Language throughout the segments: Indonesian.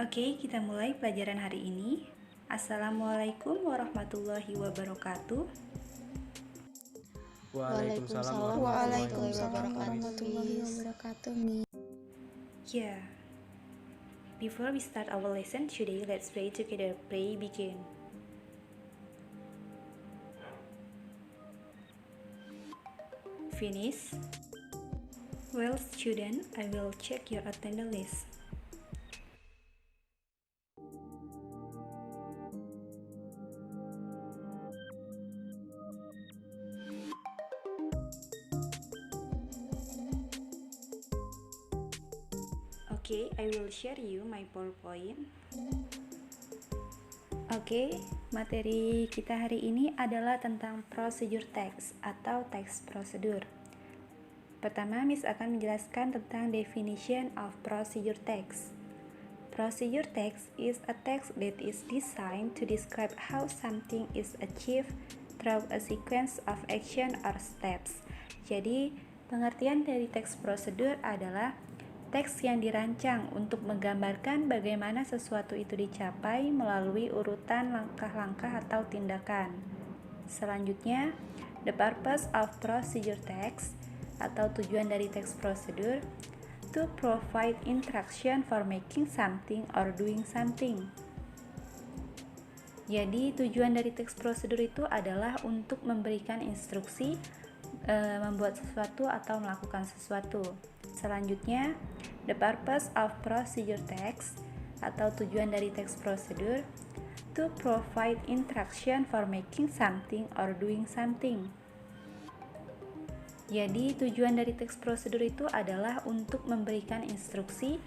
Oke, kita mulai pelajaran hari ini. Assalamualaikum warahmatullahi wabarakatuh. Waalaikumsalam warahmatullahi wabarakatuh, Miss. Yeah. Before we start our lesson today, let's pray together. Pray begin. Finish. Well, student, I will check your attendance list. Okay, I will share you my PowerPoint. Oke, materi kita hari ini adalah tentang procedure text atau teks prosedur. Pertama, Miss akan menjelaskan tentang definition of procedure text. Procedure text is a text that is designed to describe how something is achieved through a sequence of action or steps. Jadi, pengertian dari teks prosedur adalah teks yang dirancang untuk menggambarkan bagaimana sesuatu itu dicapai melalui urutan langkah-langkah atau tindakan. Selanjutnya, the purpose of procedure text atau tujuan dari teks prosedur to provide instruction for making something or doing something. Jadi, tujuan dari teks prosedur itu adalah untuk memberikan instruksi membuat sesuatu atau melakukan sesuatu. Selanjutnya, the purpose of procedure text atau tujuan dari teks prosedur to provide instruction for making something or doing something. Jadi, tujuan dari teks prosedur itu adalah untuk memberikan instruksi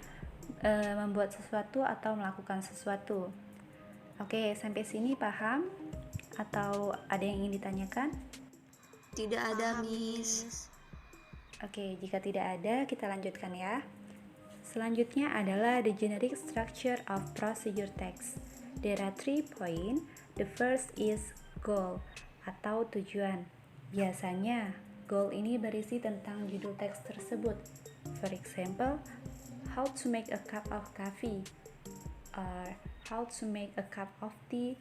membuat sesuatu atau melakukan sesuatu. Oke, sampai sini paham? Atau ada yang ingin ditanyakan? Tidak ada, Miss. Oke, jika tidak ada, kita lanjutkan ya. Selanjutnya adalah the generic structure of procedure text. There are 3 points. The first is goal atau tujuan. Biasanya, goal ini berisi tentang judul teks tersebut. For example, how to make a cup of coffee, or how to make a cup of tea,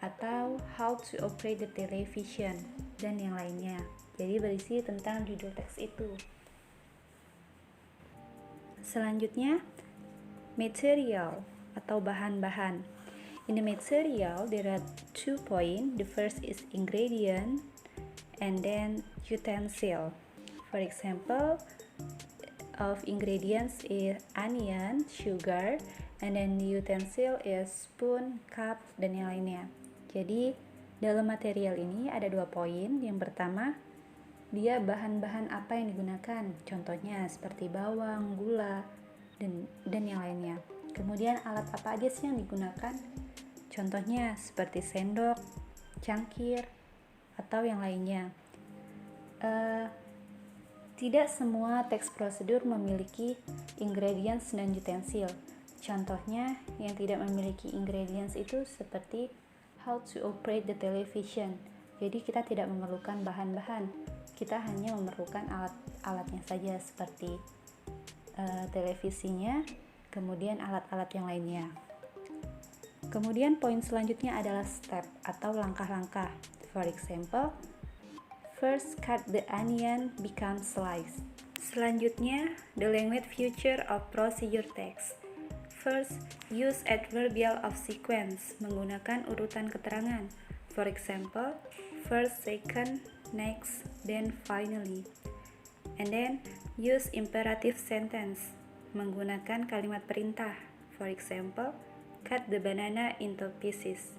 atau how to operate the television, dan yang lainnya. Jadi berisi tentang judul teks itu. Selanjutnya, material atau bahan-bahan. In the material, there are 2 points. The first is ingredient and then utensil. For example, of ingredients is onion, sugar, and then the utensil is spoon, cup, dan yang lainnya. Jadi, dalam material ini ada 2 poin. Yang pertama, dia bahan-bahan apa yang digunakan, contohnya seperti bawang, gula, dan yang lainnya. Kemudian alat apa aja sih yang digunakan, contohnya seperti sendok, cangkir, atau yang lainnya. Tidak semua teks prosedur memiliki ingredients dan utensil. Contohnya yang tidak memiliki ingredients itu seperti how to operate the television. Jadi kita tidak memerlukan bahan-bahan, kita hanya memerlukan alat-alatnya saja seperti televisinya, kemudian alat-alat yang lainnya. Kemudian poin selanjutnya adalah step atau langkah-langkah. For example, first cut the onion, become slice. Selanjutnya, the language feature of procedure text. First, use adverbial of sequence, menggunakan urutan keterangan. For example, first, second, next, then finally. And then, use imperative sentence, menggunakan kalimat perintah. For example, cut the banana into pieces.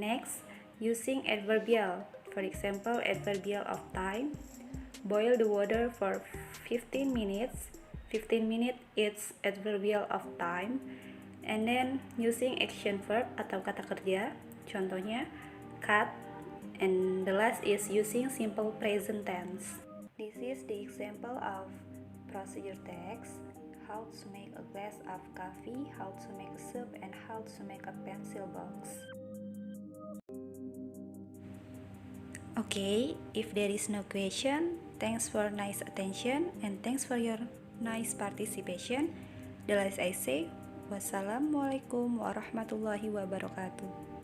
Next, using adverbial. For example, adverbial of time. Boil the water for 15 minutes. 15 minutes is adverbial of time. And then, using action verb atau kata kerja. Contohnya, cut. And the last is using simple present tense. This is the example of procedure text. How to make a glass of coffee, how to make a soup, and how to make a pencil box. Okay, if there is no question, thanks for nice attention and thanks for your nice participation. The last I say, Wassalamualaikum warahmatullahi wabarakatuh.